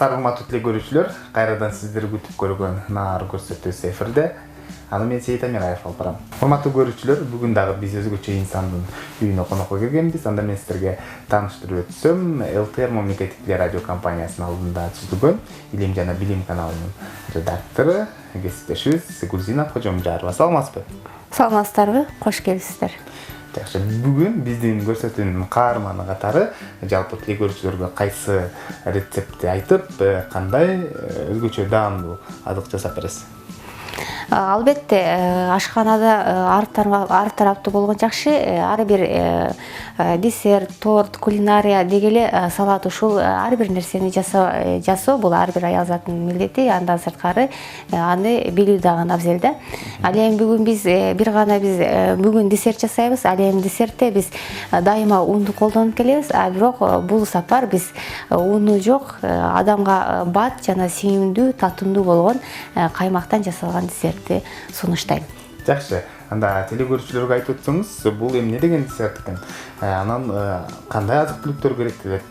Саламатсыздарбы, урматтуу телекөрүүчүлөр. Кайрадан сиздерди күтүп көргөн наар көрсөтүүсү эфирде. Аны мен Сейит Амираев алып барам. Урматтуу көрүүчүлөр, бүгүн дагы биз өзгөчө инсандын үйүнө конокко келгенбиз. Анда мен сиздерге тааныштырып өтсөм, ЛТР мамлекеттик радио компаниясынын алдында түзүлгөн Илим жана билим каналынын редактору, кесиптешибиз Гүлзина Кожомжарова. Саламатсызбы? Саламатсыздарбы? Кош келипсиздер. Жакшы, бүгүн биздин көрсөтүүнүн каарманы катары жалпы телекөрүүчүлөргө кайсы рецептти айтып, кандай өзгөчө даамдуу азык жасап бересиз? Албетте, ашканада ар тараптуу болгон жакшы. Ар бир десерт, торт, кулинария дегеле салат ушул ар бир нерсени жасоо бул ар бир аял заттын милдети. Андан сырткары аны билүү дагы абзел да. Ал эми бүгүн биз бүгүн десерт жасайбыз. Ал эми десертте биз дайыма унду колдонуп келебиз. Бирок бул сапар биз уну жок, адамга бат жана сүйүмдүү, татымдуу болгон каймактан жасалган десертти сунуштайм. Жакшы, анда телекөрүүчүлөргө айтып өтсөңүз, бул эмне деген десерт экен? Анан кандай азык түлүктөр керек делет?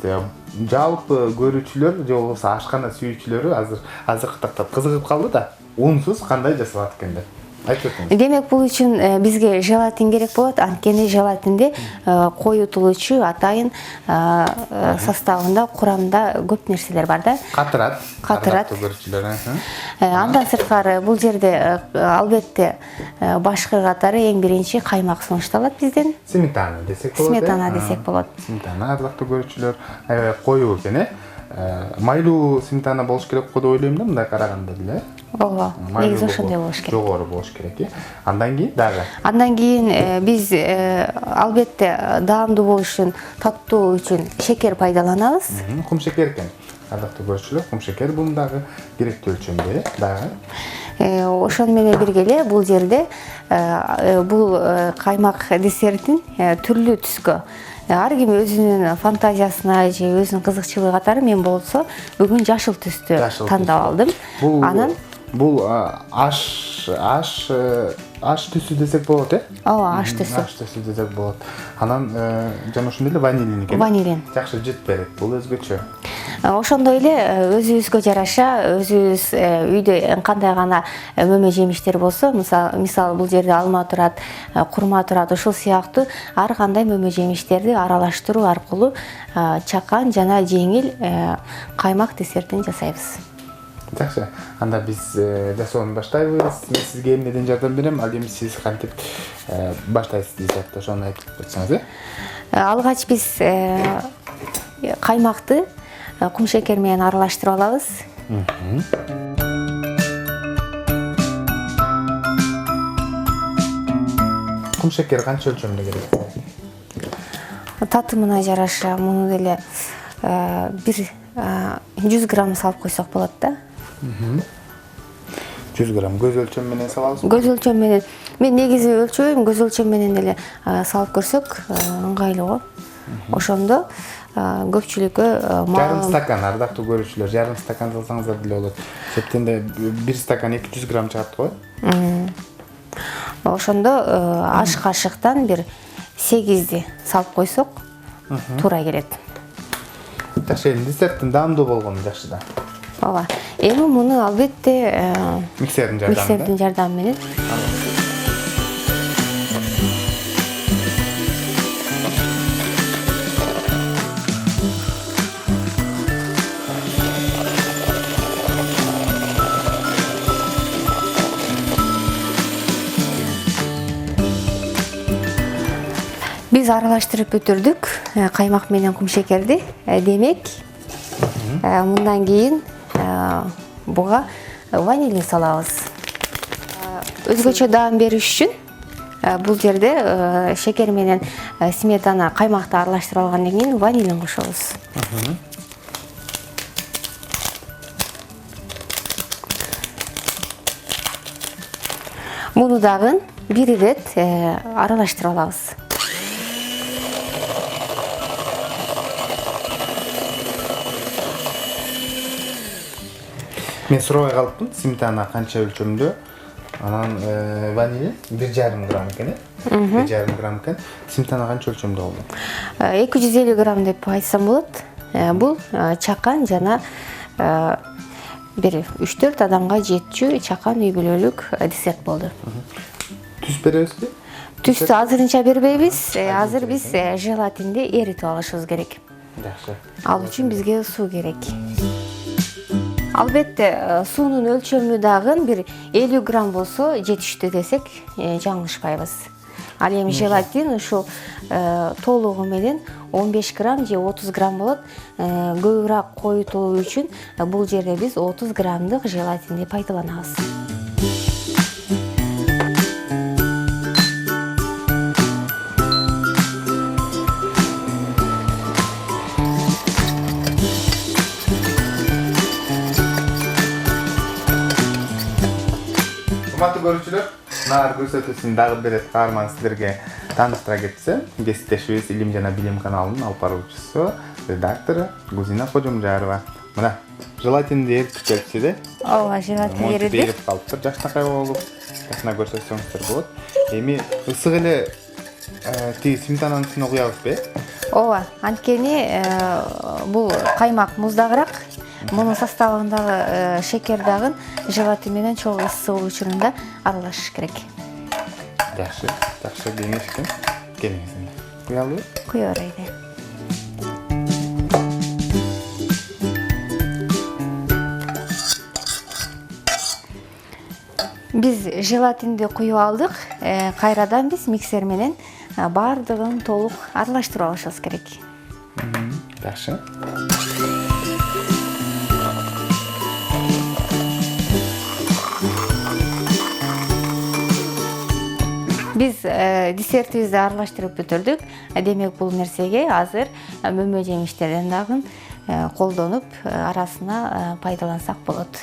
Жалпы көрүүчүлөр же болбосо ашкана сүйүүчүлөрү азыр азыркы такта кызыгып калды да, унсуз кандай жасалат экен деп. Демек, бул үчүн бизге желатин керек болот. Анткени желатинде кой утулуучу атайын составында, курамында көп нерселер бар да. Катырат. Андан сырткары бул жерде албетте башкы катары эң биринчи каймак сунушталат бизден. Сметана десек болот. Сметана ардактуу көрүүчүлөр, аябай коюу экен, майлуу сметана болуш керек го деп ойлойм да, мындай караганда деле. Ооба, негизи ошондой болуш керек. Жогору болуш керек. Андан кийин дагы. Андан кийин биз албетте даамдуу болуш үчүн, таттуу үчүн шекер пайдаланабыз. Кум шекер экен. Ардактуу көрүүчүлөр, кум шекер бул дагы керектүү өлчөмдө дагы. Ошону менен бирге эле бул жерде бул каймак десертин түрлүү түскө, ар ким өзүнүн фантазиясына же өзүнүн кызыкчылыгы катары, мен болсо бүгүн жашыл түстү тандап алдым. Анан бул аш түсү десек болот, Ооба, аш түсү. Аш түсү десек болот. Анан жана ошондой эле ванилин экен. Ванилин. Жакшы жыт берет, бул өзгөчө. Ошондой эле өзүбүзгө жараша, өзүбүз үйдө кандай гана мөмө жемиштер болсо, мисалы бул жерде алма турат, курма турат, ушул сыяктуу ар кандай мөмө жемиштерди аралаштыруу аркылуу чакан жана жеңил каймак десертин жасайбыз. Жакшы, анда биз жасоону баштайбыз. Мен сизге эмнеден жардам берем, ал эми сиз кантип баштайсыз десекте, ошону айтып өтсөңүз. Алгач биз каймакты кум шекер менен аралаштырып алабыз. Кум шекер канча өлчөмдө керек? Татымына жараша муну деле 100 грамм салып койсок болот да. 100 грамм көз өлчөм менен салабыз. Көз өлчөм менен. Мен негизи өлчөйм, көз өлчөм менен эле салып көрсөк ыңгайлуу го. Ошондо көпчүлүккө жарым стакан, ардактуу көрүүчүлөр, жарым стакан салсаңыздар деле болот. Септенде 1 стакан 200 грамм чыгат го. Ошондо аш кашыктан бир 8 салып койсок туура келет. Жакшы, десерттин даамдуу болгону жакшы да. Ооба. Эми муну албетте миксердин жардамы менен. Биз аралаштырып бүтүрдүк каймак менен кум шекерди. Демек, мындан кийин буга ванилин салабыз. Өзгөчө даам бериш үчүн бул жерде шекер менен сметана каймакты аралаштырып алгандан кийин ванилин кошобуз. Муну дагы бир ирет аралаштырып алабыз. Мен сурабай калыптым, сметана канча өлчөмдө? Анан ванилин 1,5 грамм экен, 1,5 грамм экен. Сметана канча өлчөмдө болду? 250 грамм деп айтсам болот. Бул чакан жана бир 3-4 адамга жетчү чакан үй бүлөлүк десерт болду. Түз беребизби? Түстү азырынча бербейбиз. Азыр биз желатинди эритип алышыбыз керек. Жакшы. Ал үчүн бизге суу керек. Албетте, суунун өлчөмү дагы бир 50 грамм болсо жетиштүү десек, жаңылышпайбыз. Ал эми желатин ушул толугу менен 15 грамм же 30 грамм болот. Көбүрөөк коютулуу үчүн бул жерде биз 30 граммдык желатинди пайдаланабыз. Урматтуу көрүүчүлөр, наар көрсөтүүсүн дагы бир каарман сиздерге тааныштыра кетсем, кесиптешибиз Илим жана билим каналынын алып баруучусу, редактору Гузина Кожомжарова. Мына, желатинди эритип келчү де. Ооба, желатин эритип. Берип калыптыр, жакшынакай болуп, жакшына көрсөтсөңүздөр болот. Эми ысык эле тиги сметананын үстүнө куябызбы? Ооба, анткени бул каймак муздагыраак. Мунун составындагы шекер дагы желатин менен чоң ысуу учурунда аралашыш керек. Жакшы, жакшы кеңеш экен. Келиңиз эми. Куялыбы? Куя берели. Биз желатинди куюп алдык. Кайрадан биз миксер менен баардыгын толук аралаштырып алышыбыз керек. Жакшы. Биз десертибизди аралаштырып бүтүрдүк. Демек бул нерсеге азыр мөмө жемиштерден дагы колдонуп арасына пайдалансак болот.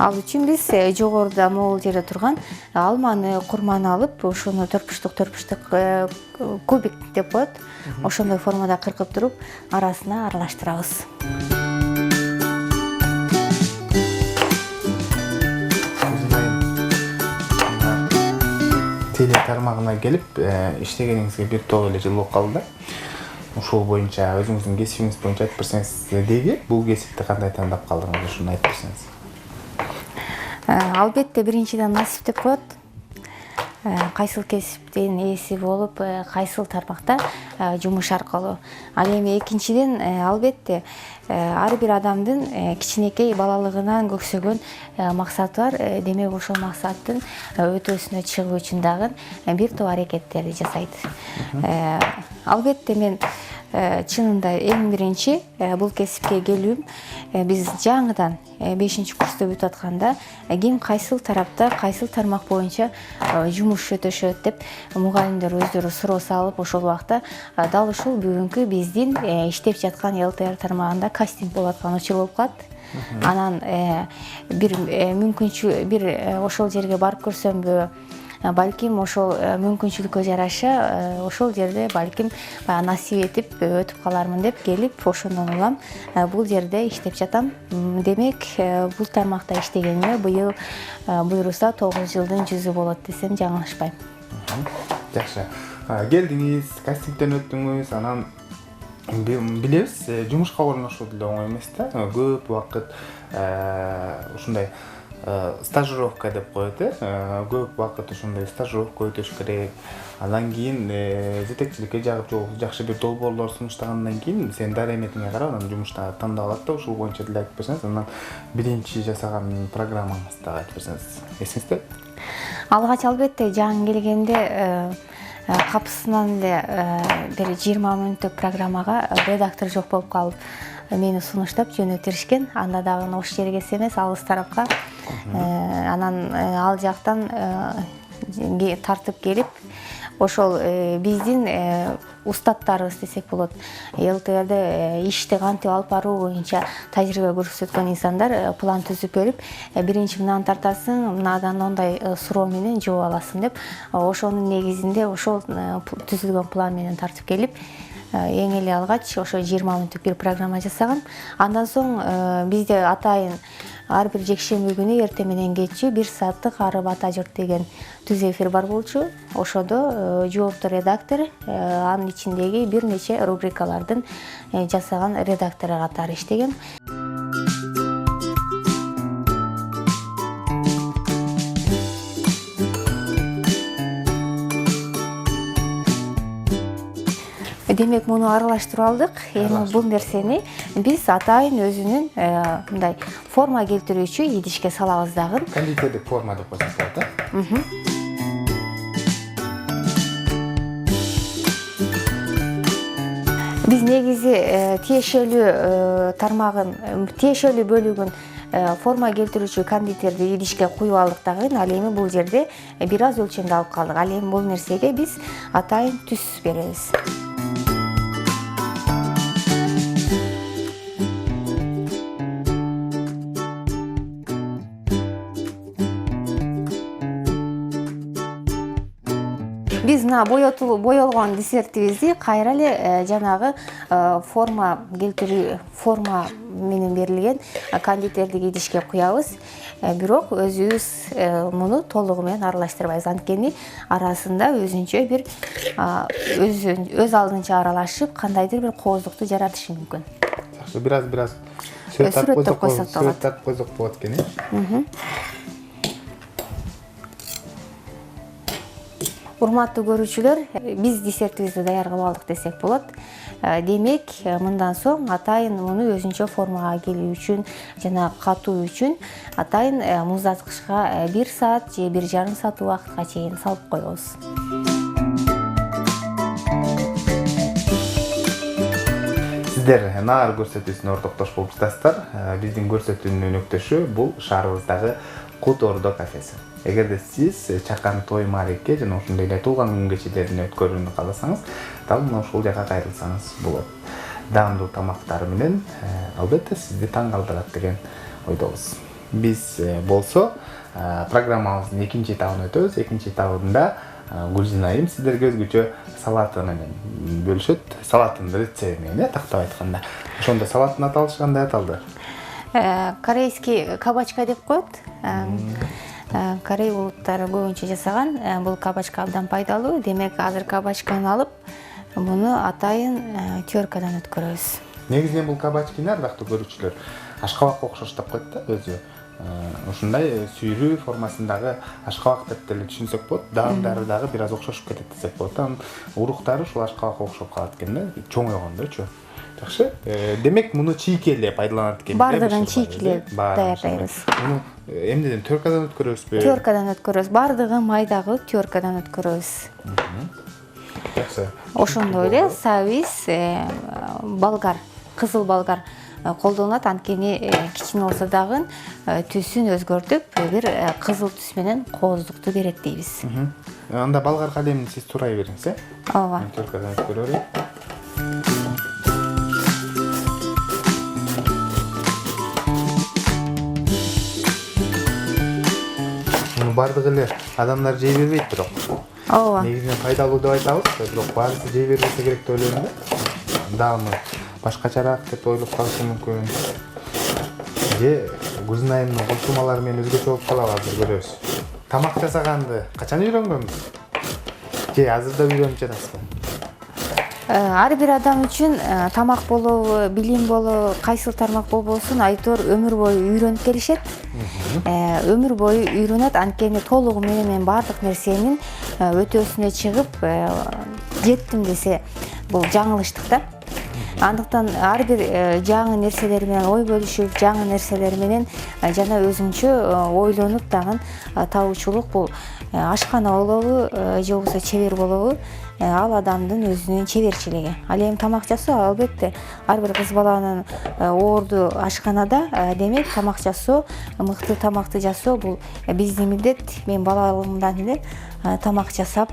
Ал үчүн биз жогоруда могул жерде турган алманы, курманы алып, ошону төрпүштүк кубик деп коет. Ошондой формада кыркып туруп арасына аралаштырабыз. Теле тармагына келип, иштегениңизге бир топ эле жыл болуп калды да. Ушул боюнча өзүңүздүн кесибиңиз боюнча айтып берсеңиз, деги бул кесипти кандай тандап калдыңыз, ушуну айтып берсеңиз. Албетте, биринчиден насип деп коет. Кайсыл кесиптин ээси болуп, кайсыл тармакта жумуш аркылуу. Ал эми экинчиден, албетте, ар бир адамдын кичинекей балалыгынан көксөгөн максаты бар. Демек ошол максаттын өтөөсүнө чыгуу үчүн дагы бир топ аракеттерди жасайт. Албетте, мен чынында эң биринчи бул кесипке келүүм, биз жаңыдан 5-курсту бүтүп атканда ким кайсыл тарапта, кайсыл тармак боюнча жумуш өтөшөт деп мугалимдер өздөрү суроо салып, ошол убакта дал ушул бүгүнкү биздин иштеп жаткан ЛТР тармагында кастинг болуп аткан учур болуп калат. Анан бир мүмкүнчүлүк, бир ошол жерге барып көрсөмбү, балким ошол мүмкүнчүлүккө жараша ошол жерде балким насип этип өтүп калармын деп келип, ошондон улам бул жерде иштеп жатам. Демек, бул тармакта иштегениме быйыл буйруса 9 жылдын 100 болот десем жаңылышпайм. Жакшы. Келдиңиз, кастингден өттүңүз, анан билебиз, жумушка орношуу деле оңой эмес да. Көп убакыт ушундай стажировка деп коет, көп убакыт ушундай стажировка өтүш керек. Андан кийин жетекчиликке жакшы бир долбоорлор сунуштагандан кийин сен дараметиңе карап анан жумуштан тандап алат да, ушул боюнча деле айтып берсеңиз, анан биринчи жасаган программаңызды дагы айтып берсеңиз. Эсиңизде? Алгач албетте жаңы келгенде капысынан эле бир 20 мүнөттүк программага редактор жок болуп калып, мени сунуштап жөнөтүрүшкен. Анда дагы ош жерге эмес, алыс тарапка. Анан ал жактан тартып келип, ошол биздин устаттарыбыз десек болот. ЛТРде ишти кантип алып баруу боюнча тажрыйба көрсөткөн инсандар план түзүп берип, биринчи мынаны тартасың, мынадан ондай суроо менен жооп аласың деп, ошонун негизинде ошол түзүлгөн план менен тартып келип, эң эле алгач ошо 20 мүнөттүк бир программа жасагам. Андан соң бизде атайын ар бир жекшемби күнү эртең менен кечүү 1 сааттык Арып ата журт деген түз эфир бар болчу. Ошодо жооптуу редактор анын ичиндеги бир нече рубрикалардын жасаган редактору катары иштегем. демек муну аралаштырып алдык. Эми бул нерсени биз атайын өзүнүн мындай форма келтирүүчү идишке салабыз дагы. Кондитерлик форма деп койсоңуз болот. Биз негизи тиешелүү тармагын, тиешелүү бөлүгүн форма келтирүүчү кондитерди идишке куюп алдык дагы. Ал эми бул жерде бир аз өлчөмдө алып калдык. Ал эми бул нерсеге биз атайын түс беребиз. Биз мына боелгон десертибизди кайра эле жанагы форма келтирүү, форма менен берилген кондитердик идишке куябыз. Бирок өзүбүз муну толугу менен аралаштырбайбыз. Анткени арасында өзүнчө бир өз алдынча аралашып, кандайдыр бир кооздукту жаратышы мүмкүн. Бир аз сүрөттөп койсок болот экен. Урматтуу көрүүчүлөр, биз десертибизди даярдап алдык десек болот. Демек, мындан соң атайын муну өзүнчө формага келүү үчүн жана катуу үчүн атайын муздаткычка 1 саат же 1,5 саат убакытка чейин салып коебуз. Сиздер наар көрсөтүүсүнө ортоктош болуп жатасыздар. Биздин көрсөтүүнүн өнөктөшү бул шаарыбыздагы Кут Ордо кафеси. Эгерде сиз чакан той маалекке жана ошондой эле туулган күн кечелерин өткөрүүнү кааласаңыз, дал мына ушул жака кайрылсаңыз болот. Даамдуу тамактар менен албетте сизди таң калтырат деген ойдобуз. Биз болсо программабыздын экинчи этабына өтөбүз. Экинчи этабында Гүлзина айым сиздерге өзгөчө салаты менен бөлүшөт. Салаттын рецепти менен, тактап айтканда. Ошондо салаттын аталышы кандай аталды? Корейский кабачка деп коет. Корей улуттары көбүнчө жасаган. Бул кабачка абдан пайдалуу. Демек, азыр кабачканы алып, муну атайын теркадан өткөрөбүз. Негизинен бул кабачканы ардактуу көрүүчүлөр ашкабакка окшоштоп коет да өзү. Ушундай сүйрүү формасындагы ашкабак деп деле түшүнсөк болот. Даамдары дагы бир аз окшошуп кетет десек болот. Анын уруктары ушул ашкабакка окшоп калат экен да, чоңойгондочу. Жакшы. Демек, муну чийки эле пайдаланат экен. Бардыгын чийки эле даярдайбыз. Муну эмнеден теркадан өткөрөбүзбү? Теркадан өткөрөбүз. Бардыгын майдагы теркадан өткөрөбүз. Жакшы. Ошондой эле сабиз, болгар, кызыл болгар колдонулат. Анткени кичине болсо дагы түсүн өзгөртүп, бир кызыл түс менен кооздукту берет дейбиз. Анда болгар калемин сиз турай бериңиз, Ооба. Теркадан өткөрөбүз. Бардыгы эле адамдар жей бербейт бирок. Ооба. Негизинен пайдалуу деп айтабыз, бирок баарысы жей бербесе керек деп ойлойм да. Даамы башкачараак деп ойлоп калышы мүмкүн. Же Гүлзина айымдын кошумалары менен өзгөчө болуп калабы, азыр көрөбүз. Тамак жасаганды качан үйрөнгөнбүз? Же азырда үйрөнүп жатасызбы? Ар бир адам үчүн тамак болобу, билим болобу, кайсыл тармак болбосун, айтор өмүр бою үйрөнүп келишет. Өмүр бою үйрөнөт. Анткени толугу менен баардык нерсенин өтөөсүнө чыгып жеттим десе, бул жаңылыштык да. Андыктан ар бир жаңы нерселер менен ой бөлүшүп, жаңы нерселер менен жана өзүнчө ойлонуп дагы табуучулук бул ашкана болобу, же болбосо чебер болобу, ал адамдын өзүнүн чеберчилиги. Ал эми тамак жасоо албетте ар бир кыз баланын орду ашканада. Демек, тамак жасоо, мыкты тамакты жасоо бул биздин милдет. Мен балалыгымдан эле тамак жасап,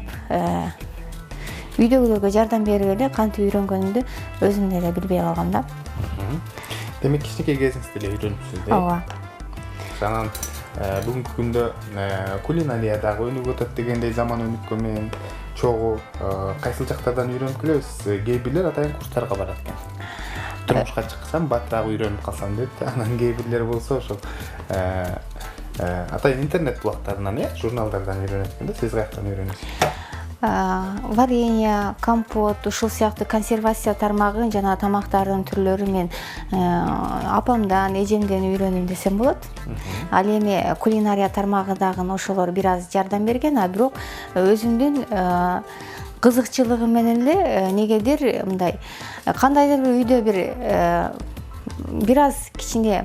үйдөгүлөргө жардам берип эле кантип үйрөнгөнүмдү өзүм деле билбей калгам да. Демек, кичинекей кезиңизде эле үйрөнүпсүз да? Ооба. Анан бүгүнкү күндө кулинариядагы өнүгүп атат дегендей заман өнүккөн менен чогуу кайсыл жактардан үйрөнүп келебиз? Кээ бирлер атайын курстарга барат экен. Турмушка чыксам, батыраак үйрөнүп калсам деп. Анан кээ бирлер болсо ошол атайын интернет булактарынан, журналдардан үйрөнөт экен да. Сиз каяктан үйрөнөсүз? Варенье, компот, ушул сыяктуу консервация тармагын жана тамактардын түрлөрү мен апамдан, эжемден үйрөндүм десем болот. Ал эми кулинария тармагы дагы ошолор бир аз жардам берген, а бирок өзүмдүн кызыкчылыгы менен эле негедир мындай кандайдыр бир үйдө бир аз кичине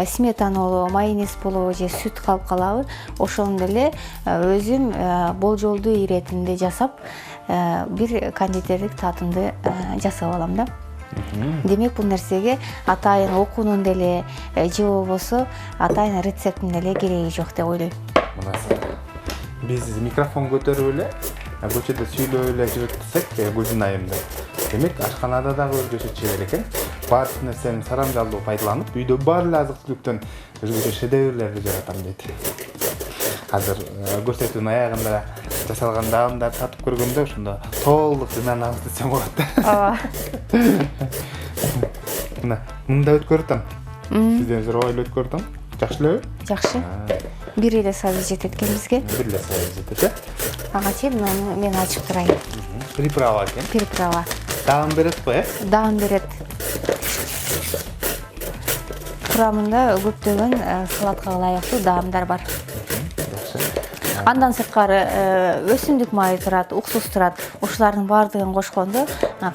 сметана майонез болобу же сүт калып калабы, ошону эле өзүм болжолдуу иретинде жасап бир кондитерлик таатымды жасап алам да. Демек бул нерсеге атайын окуунун деле же болбосо атайын рецепттин деле кереги жок деп ойлойм. Биз микрофон көтөрүп эле көчөдө сүйлөп эле жүрүп турсак, Гүлжин айымды. Демек ашканада дагы өзгөчө чебер экен. Бар нерсени сарамжалдуу пайдаланып, үйдө бар эле азык-түлүктөн өзгөчө шедеврлерди жаратам дейт. Азыр көрсөтүүнүн аягында жасалган даамдарды татып көргөндө ошондо толук ынанабыз десем болот. Ооба. Мында өткөрүп атам. Сизден зыройлуу өткөрүп атам. Жакшы элеби? Жакшы. Бир эле сабыз жетет экен бизге. Бир эле сабыз жетет, Ага чейин мен ачып турайын. Приправа экен. Приправа. Даам берет го, Даам берет. Курамында көптөгөн салатка ылайыктуу даамдар бар. Андан сырткары өсүмдүк майы турат, уксус турат. Ушулардын баардыгын кошкондо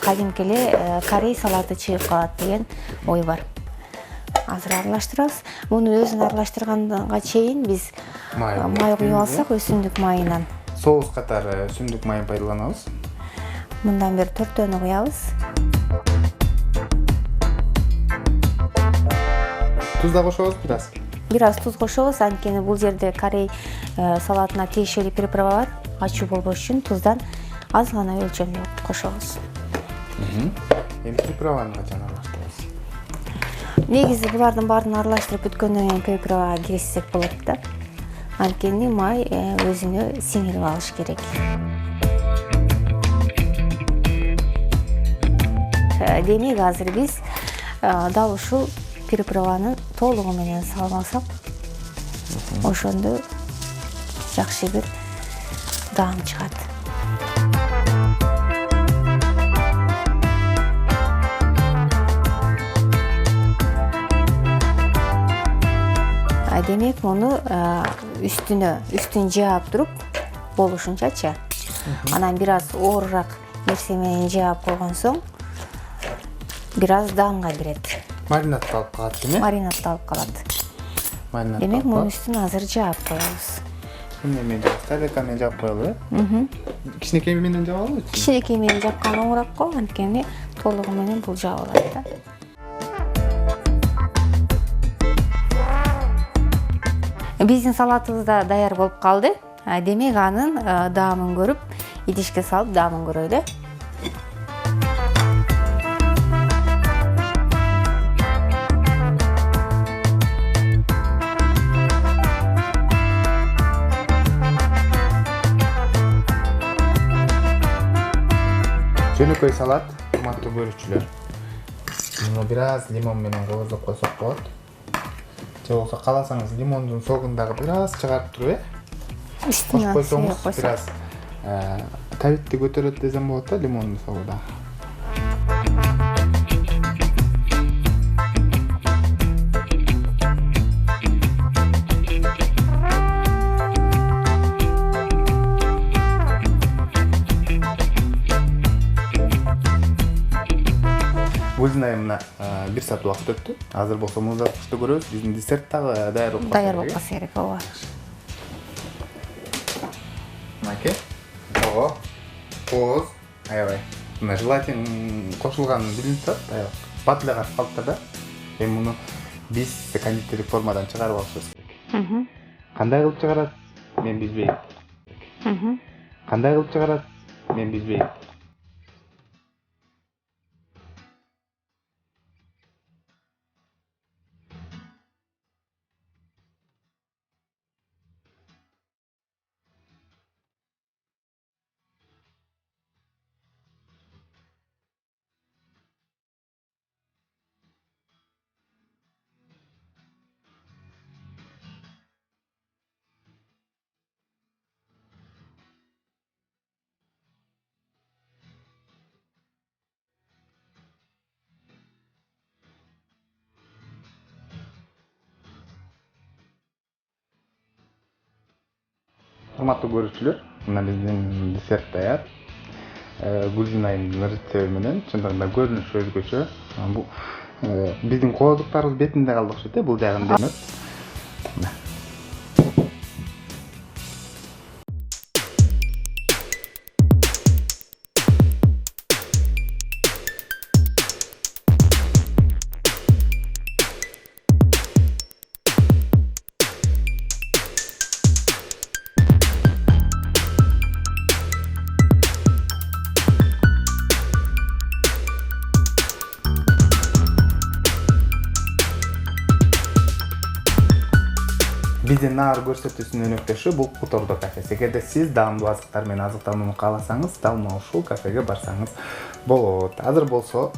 кадимки эле корей салаты чыгып калат деген ой бар. Азыр аралаштырабыз. Муну өзүн аралаштырганга чейин биз май куюп алсак өсүмдүк майынан. Соус катары өсүмдүк майын пайдаланабыз. Мындан бери 4 куябыз. Туз да кошобуз бир аз. Бир аз туз кошобуз, анткени бул жерде корей салатына тиешелүү приправа бар. Ачуу болбош үчүн туздан аз гана өлчөмдө кошобуз. Эми приправаны качан аралаштырабыз? Негизи булардын баарын аралаштырып бүткөндөн кийин приправага киришсек болот да. Анткени май өзүнө сиңирип алыш керек. Демек азыр биз дал ушул приправаны толугу менен салмасак, ошондо жакшы бир даам чыгат. Демек муну үстүн жаап туруп болушунчачы. Анан бир аз оорураак нерсе менен жаап койгон соң бир аз даамга кирет. Маринатталып калат деме? Маринатталып калат. Демек мунун үстүн азыр жаап коебуз. Эмне тарелка менен жаап коелу, э? Кичинекей менен жаабалыбы? Кичинекей менен жапкан оңураак го, анткени толугу менен бул жабылат да. Биздин салатыбыз да даяр болуп калды. Демек анын даамын көрүп, идишке салып даамын көрөлү. Жөнөкөй салат, урматтуу көрүүчүлөр. Муну бир аз лимон менен кооздоп койсок болот. Же болбосо кааласаңыз лимондун согун дагы бир аз чыгарып туруп, кошуп койсоңуз бир аз табитти көтөрөт десем болот да, лимондун согу да. Гүлжин айымына бир саат убакыт өттү. Азыр болсо муздаткычты көрөбүз. Биздин десерт дагы даяр болуп калса керек. Даяр болуп калса керек, ооба. Мынакей. Ого. Кооз. Аябай. Мына желатин кошулганын билинип турат. Аябай. Бат эле катып калыптыр да. Эми муну биз кондитерлик формадан чыгарып алышыбыз керек. Кандай кылып чыгарат? Мен билбейм. Кандай кылып чыгарат? Мен билбейм. Урматтуу көрүүчүлөр, мына биздин десерт даяр. Гүлжин айымдын ыреттөө менен чындыгында көрүнүшү өзгөчө. Бул биздин кооздуктарыбыз бетинде калды окшойт бул жагында. Биздин наар көрсөтүүсүнүн өнөктөшү бул Хутордо кафеси. Эгерде сиз даамдуу азыктар менен азыктанууну кааласаңыз, дал мына ушул кафеге барсаңыз болот. Азыр болсо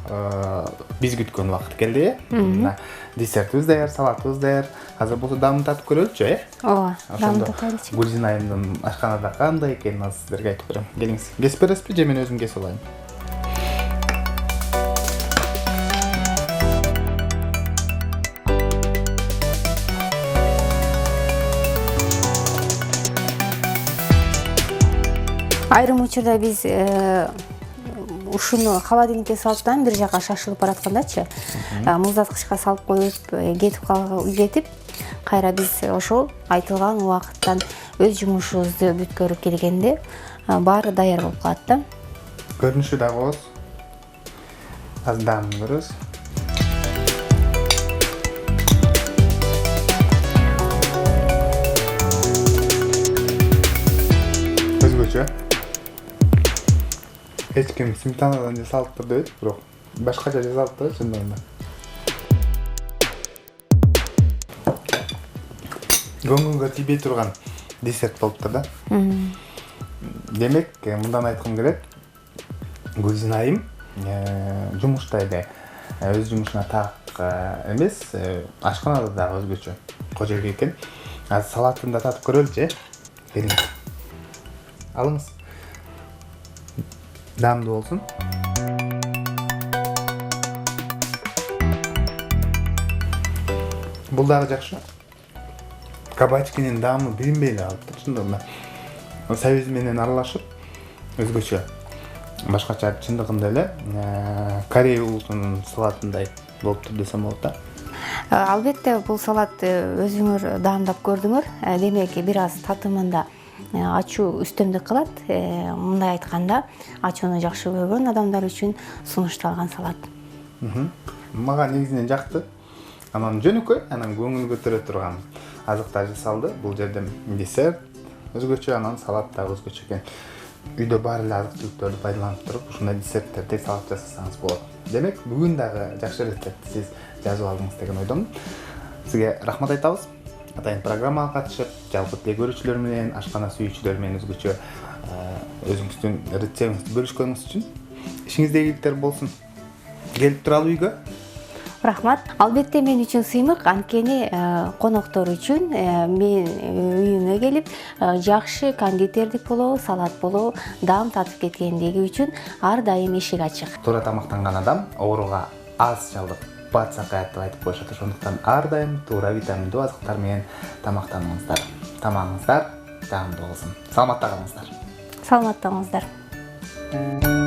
биз күткөн убакыт келди. Мына десертибиз даяр, салатыбыз даяр. Азыр болсо даамын татып көрөлүчү, Ооба, даамын татайлычы. Гүлжин айымдын ашканада кандай экенин азыр сиздерге айтып берем. Келиңиз. Кесип бересизби же мен өзүм кесип алайын? Айрым учурда биз ушуну холодильникке салыптан бир жака шашылып бараткандачы, муздаткычка салып коюп кетип, кайра биз ошол айтылган убакыттан өз жумушубузду бүткөрүп келгенде баары даяр болуп калат да. Көрүнүшү да кооз. Азыр даамын көрөбүз. Өзгөчө. Эч ким сметанадан жасалыптыр дейт, бирок башкача жасалыптыр чындыгында. Көңүлгө тийбей турган десерт болуптур да. Демек, мындан айткым келет. Гүлжин айым жумушта эле өз жумушуна так эмес, ашканада дагы өзгөчө кожойгой экен. Азыр салатын да татып көрөлүчү, келиңиз. Алыңыз. Даамдуу болсун. Бул дагы жакшы. Кабачкинин даамы билинбей эле калыптыр чындыгында. Сабиз менен аралашып, өзгөчө башкача чындыгында эле Корея улутунун салатындай болуптур десем болот да. Албетте бул салат өзүңөр даамдап көрдүңөр. Демек бир аз татымында ачуу үстөмдүк кылат. Мындай айтканда, ачууну жакшы көргөн адамдар үчүн сунушталган салат. Мага негизинен жакты. Анан жөнөкөй, анан көңүл көтөрө турган азыктар жасалды. Бул жерде десерт өзгөчө, анан салат да өзгөчө экен. Үйдө бар эле азык-түлүктөрдү пайдаланып туруп, ушундай десерттерди салат жасасаңыз болот. Демек, бүгүн дагы жакшы рецептти сиз жазып алдыңыз деген ойдомун. Сизге рахмат айтабыз. Атайын программага катышып, жалпы көрүүчүлөр менен, ашкана сүйүүчүлөр менен өзгөчө өзүңүздүн рецептиңизди бөлүшкөнүңүз үчүн ишиңизде ийгиликтер болсун. Келип туралы үйгө. Рахмат. Албетте мен үчүн сыймык, анткени коноктор үчүн мен үйүмө келип, жакшы кондитердик болобу, салат болобу, даам татып кеткендиги үчүн ар дайым эшик ачык. Туура тамактанган адам ооруга аз чалдык, бат сакаят деп айтып коюшат. Ошондуктан ар дайым туура витаминдүү азыктар менен тамактаныңыздар. Тамагыңыздар даамдуу болсун. Саламатта калыңыздар. Саламатта болуңуздар.